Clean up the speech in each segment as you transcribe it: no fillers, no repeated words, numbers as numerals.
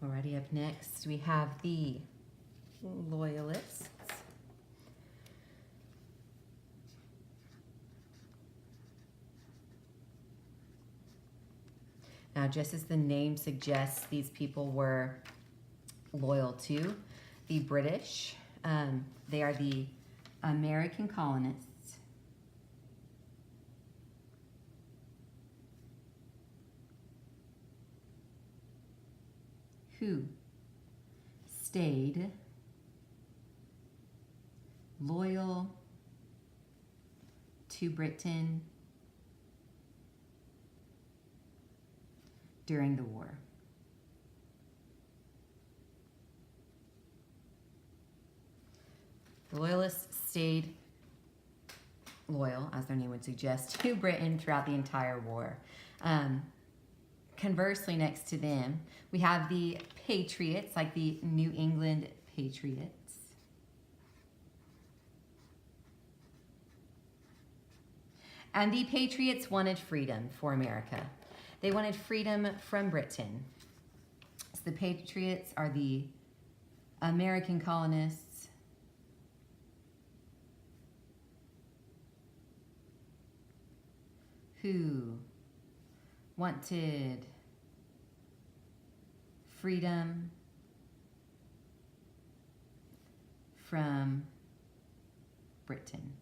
Alrighty, up next we have the Loyalists. Now, just as the name suggests, these people were loyal to the British. They are the American colonists who stayed loyal to Britain during the war. The Loyalists stayed loyal, as their name would suggest, to Britain throughout the entire war. Conversely, next to them, we have the Patriots, like the New England Patriots. And the Patriots wanted freedom for America. They wanted freedom from Britain. So the Patriots are the American colonists who wanted freedom from Britain.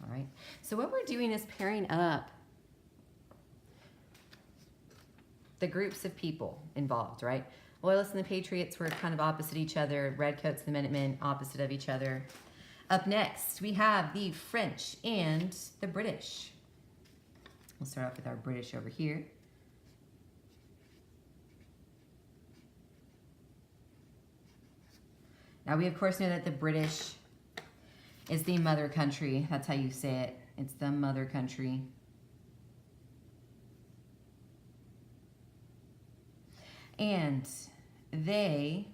All right, so what we're doing is pairing up the groups of people involved, right? Loyalists and the Patriots were kind of opposite each other. Redcoats and the Minutemen opposite of each other. Up next, we have the French and the British. We'll start off with our British over here. Now, we of course know that the British is the mother country. That's how you say it. It's the mother country. And they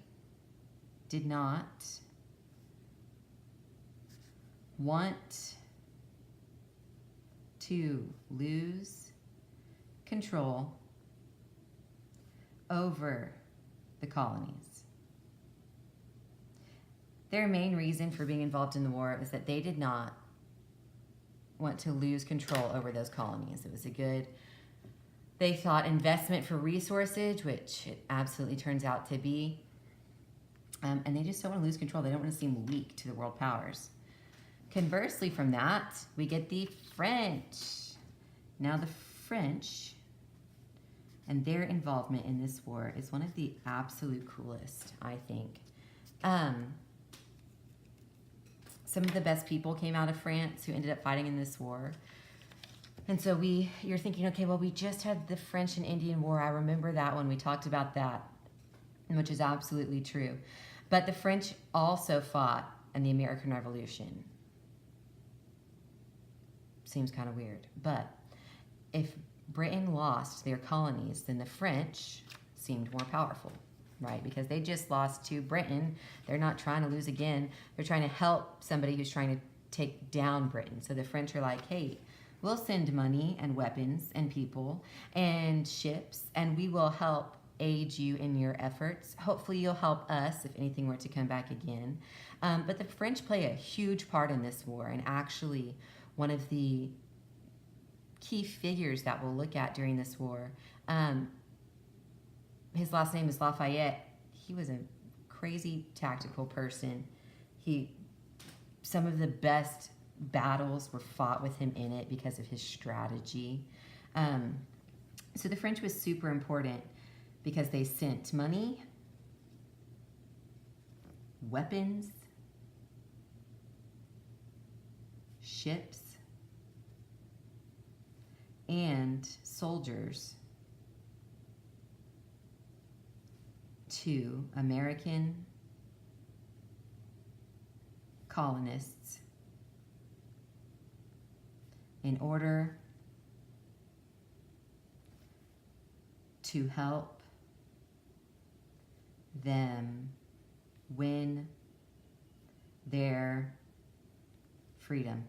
did not want to lose control over the colonies. Their main reason for being involved in the war is that they did not want to lose control over those colonies. It was a good, they thought, investment for resources, which it absolutely turns out to be. And they just don't want to lose control. They don't want to seem weak to the world powers. Conversely from that, we get the French. Now the French and their involvement in this war is one of the absolute coolest, I think. Some of the best people came out of France who ended up fighting in this war. And so you're thinking, okay, well, we just had the French and Indian War. I remember that one. We talked about that, which is absolutely true. But the French also fought in the American Revolution. Seems kind of weird. But if Britain lost their colonies, then the French seemed more powerful, right? Because they just lost to Britain. They're not trying to lose again. They're trying to help somebody who's trying to take down Britain. So the French are like, hey, we'll send money and weapons and people and ships, and we will help aid you in your efforts. Hopefully you'll help us if anything were to come back again. But the French play a huge part in this war, and actually one of the key figures that we'll look at during this war. His last name is Lafayette. He was a crazy tactical person. Some of the best battles were fought with him in it because of his strategy. So the French was super important because they sent money, weapons, ships, and soldiers to American colonists in order to help them win their freedom.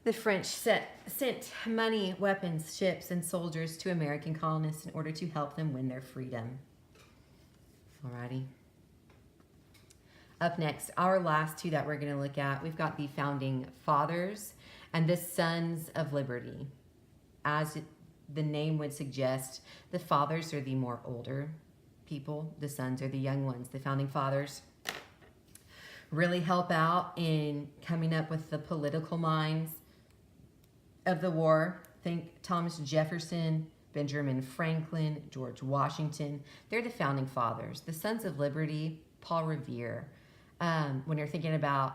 The French sent money, weapons, ships, and soldiers to American colonists in order to help them win their freedom. Alrighty. Up next, our last two that we're going to look at, we've got the Founding Fathers and the Sons of Liberty. As the name would suggest, the fathers are the more older people. The sons are the young ones. The Founding Fathers really help out in coming up with the political minds of the war. Think Thomas Jefferson, Benjamin Franklin, George Washington. They're the Founding Fathers. The Sons of Liberty, Paul Revere. When you're thinking about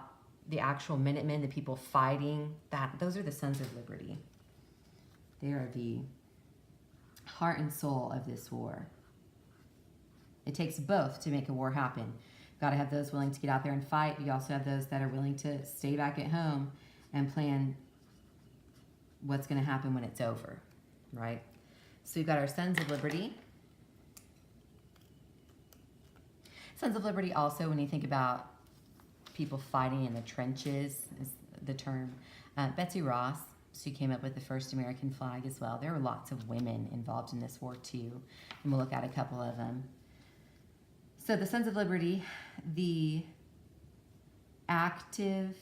the actual Minutemen, the people fighting, those are the Sons of Liberty. They are the heart and soul of this war. It takes both to make a war happen. You've got to have those willing to get out there and fight. You also have those that are willing to stay back at home and plan what's going to happen when it's over, right? So we've got our Sons of Liberty. Sons of Liberty also, when you think about people fighting in the trenches, is the term. Betsy Ross, she came up with the first American flag as well. There were lots of women involved in this war too, and we'll look at a couple of them. So the Sons of Liberty, the active,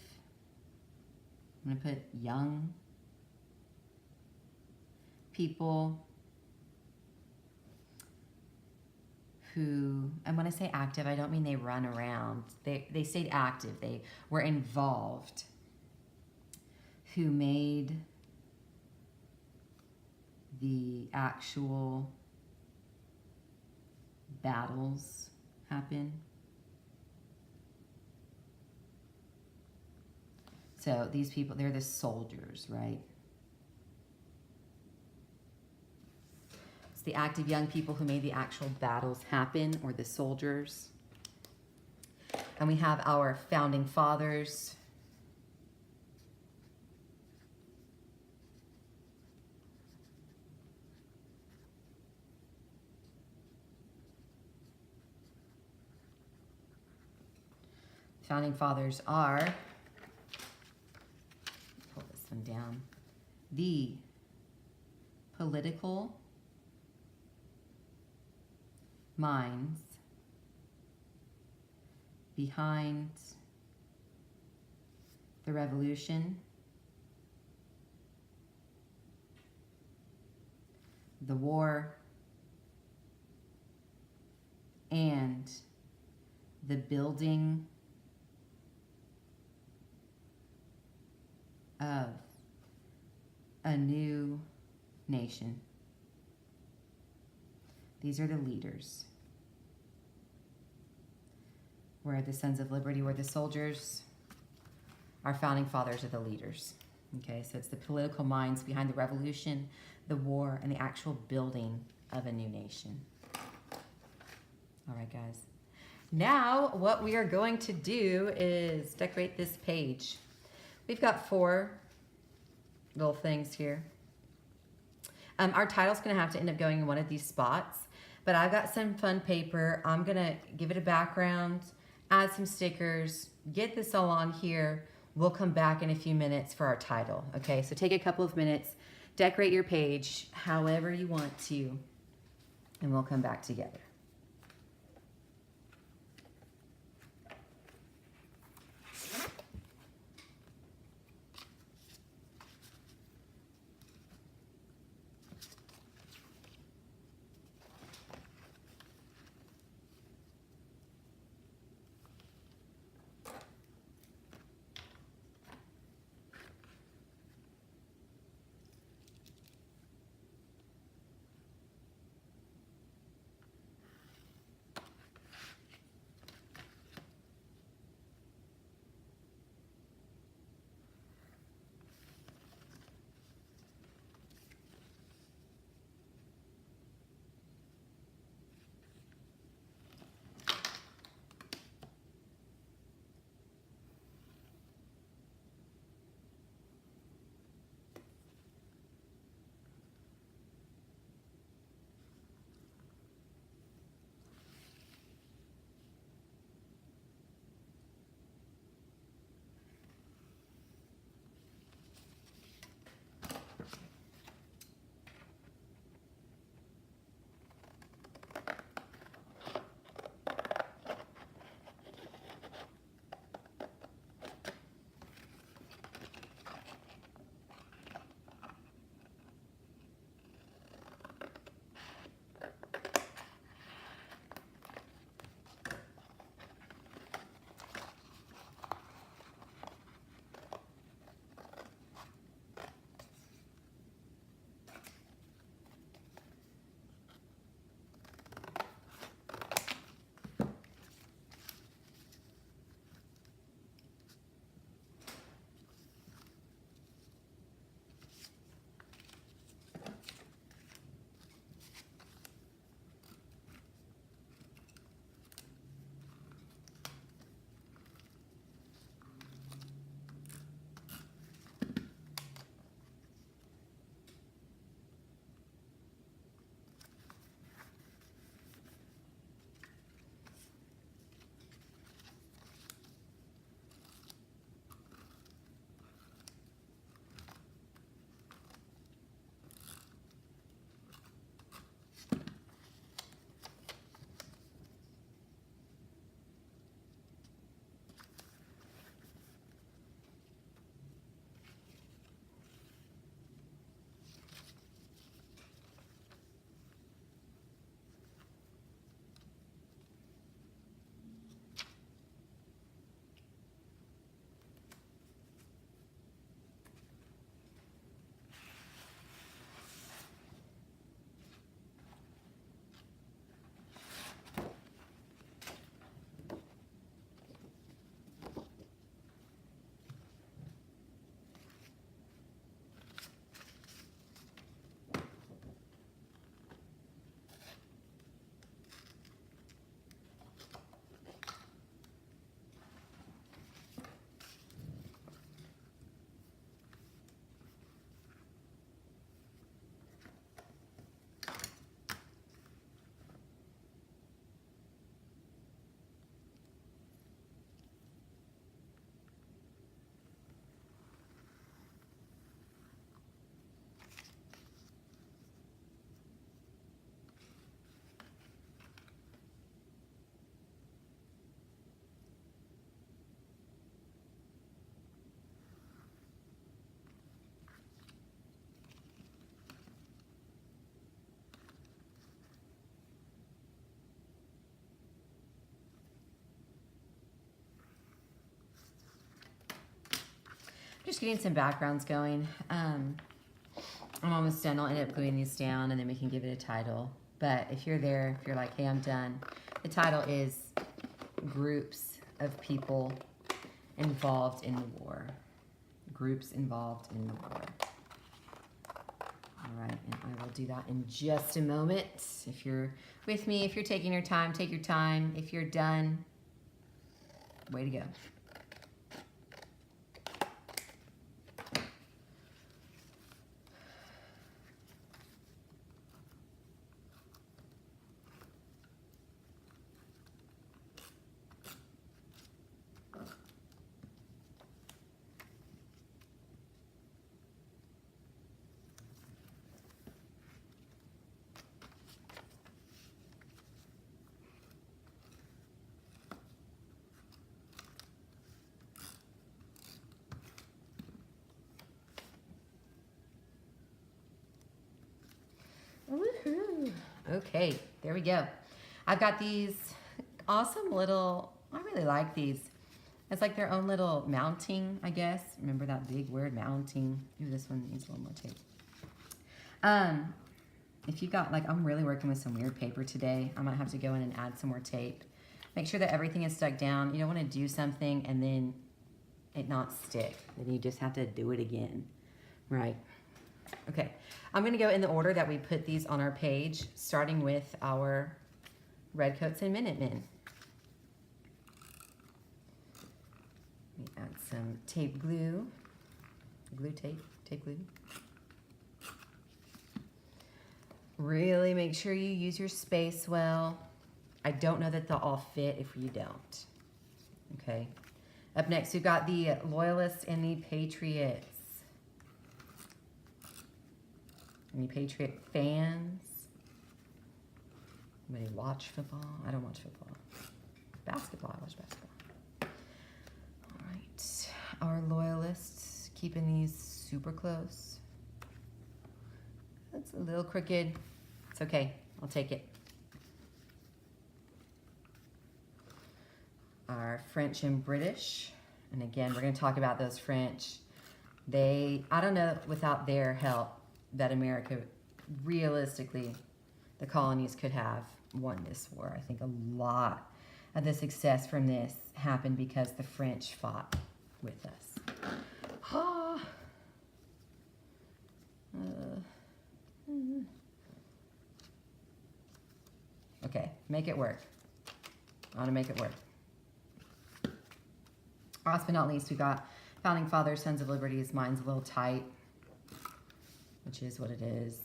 I'm going to put young people who, and when I say active, I don't mean they run around. They stayed active. They were involved, who made the actual battles happen. So these people, they're the soldiers, right? It's the active young people who made the actual battles happen, or the soldiers. And we have our Founding Fathers. Founding Fathers are, pull this one down, the political minds behind the revolution, the war, and the building of a new nation. These are the leaders. Where the Sons of Liberty were the soldiers, our Founding Fathers are the leaders. Okay, so it's the political minds behind the revolution, the war, and the actual building of a new nation. All right, guys. Now, what we are going to do is decorate this page. We've got 4 little things here. Our title's going to have to end up going in one of these spots, but I've got some fun paper. I'm going to give it a background, add some stickers, get this all on here. We'll come back in a few minutes for our title. Okay, so take a couple of minutes, decorate your page however you want to, and we'll come back together. Just getting some backgrounds going. I'm almost done. I'll end up gluing these down and then we can give it a title. But if you're there, if you're like, hey, I'm done, the title is Groups of People Involved in the War. Groups involved in the war. All right, and I will do that in just a moment. If you're with me, if you're taking your time, take your time. If you're done, way to go. Woohoo! Okay, there we go. I've got these awesome little, I really like these. It's like their own little mounting, I guess. Remember that big word, mounting. Ooh, this one needs a little more tape. If you got, like, I'm really working with some weird paper today. I might have to go in and add some more tape. Make sure that everything is stuck down. You don't want to do something and then it not stick. Then you just have to do it again, right? Okay, I'm going to go in the order that we put these on our page, starting with our Redcoats and Minutemen. Let me add some tape glue, tape glue. Really make sure you use your space well. I don't know that they'll all fit if you don't. Okay, up next we've got the Loyalists and the Patriots. Any Patriot fans? Anybody watch football? I don't watch football. Basketball, I watch basketball. All right, our Loyalists, keeping these super close. That's a little crooked. It's okay, I'll take it. Our French and British, and again, we're gonna talk about those French. I don't know without their help that America, realistically, the colonies could have won this war. I think a lot of the success from this happened because the French fought with us. Okay, make it work. I want to make it work. Last but not least, we got Founding Fathers, Sons of Liberties. Mine's a little tight, which is what it is.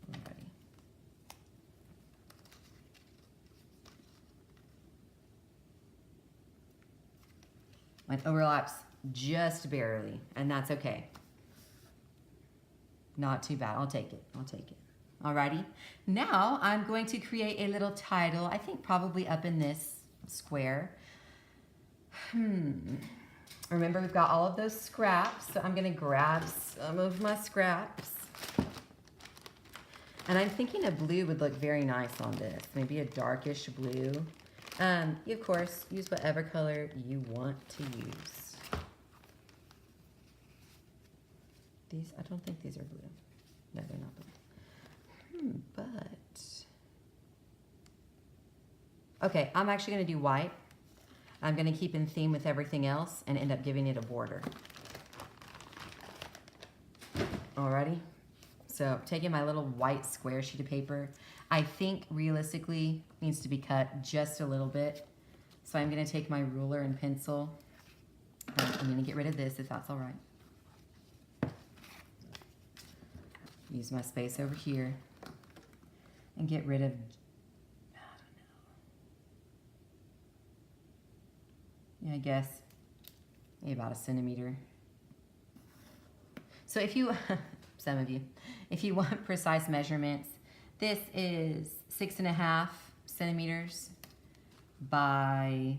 Alrighty. Mine overlaps just barely, and that's okay. Not too bad. I'll take it. I'll take it. Alrighty. Now I'm going to create a little title. I think probably up in this square. Remember, we've got all of those scraps, so I'm going to grab some of my scraps. And I'm thinking a blue would look very nice on this. Maybe a darkish blue. You, of course, use whatever color you want to use. These, I don't think these are blue. No, they're not blue. But... okay, I'm actually going to do white. I'm going to keep in theme with everything else and end up giving it a border. Alrighty. So taking my little white square sheet of paper, I think realistically needs to be cut just a little bit. So I'm going to take my ruler and pencil. I'm going to get rid of this if that's all right. Use my space over here and get rid of, I guess maybe about 1 centimeter. So if you, some of you, if you want precise measurements, this is 6.5 centimeters by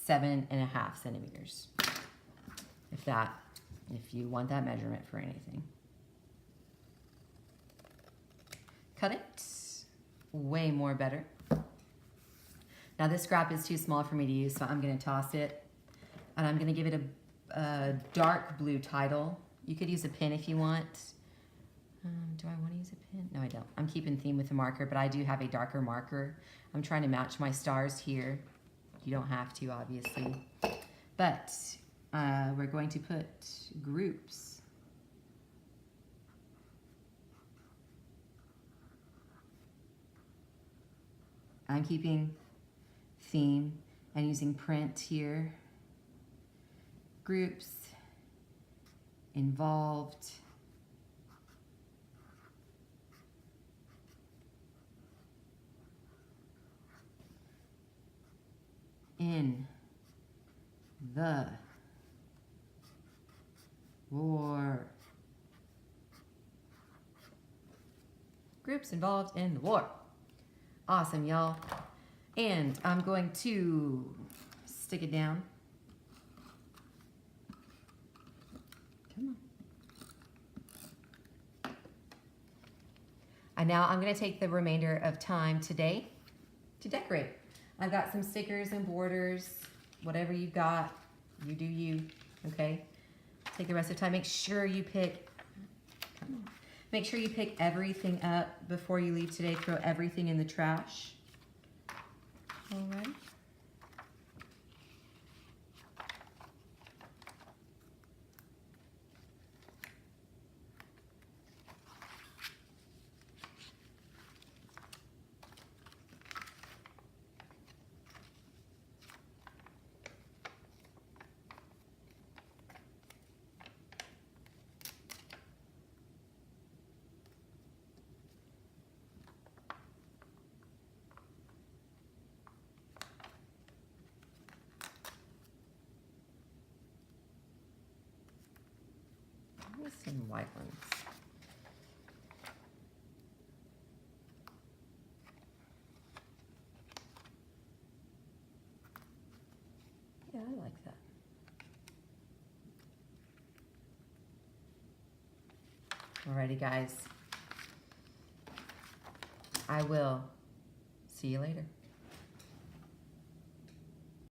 7.5 centimeters. If you want that measurement for anything. Cut it, way more better. Now this scrap is too small for me to use, so I'm gonna toss it. And I'm gonna give it a dark blue title. You could use a pen if you want. Do I wanna use a pen? No, I don't. I'm keeping theme with the marker, but I do have a darker marker. I'm trying to match my stars here. You don't have to, obviously. But we're going to put groups. I'm keeping theme and using print here. Groups, involved, in the war. Groups involved in the war. Awesome, y'all. And I'm going to stick it down. Come on. And now I'm going to take the remainder of time today to decorate. I've got some stickers and borders, whatever you've got, you do you, okay? Take the rest of the time. Make sure you pick, make sure you pick everything up before you leave today. Throw everything in the trash. All right. Some white ones. Yeah, I like that. Alrighty, guys. I will see you later.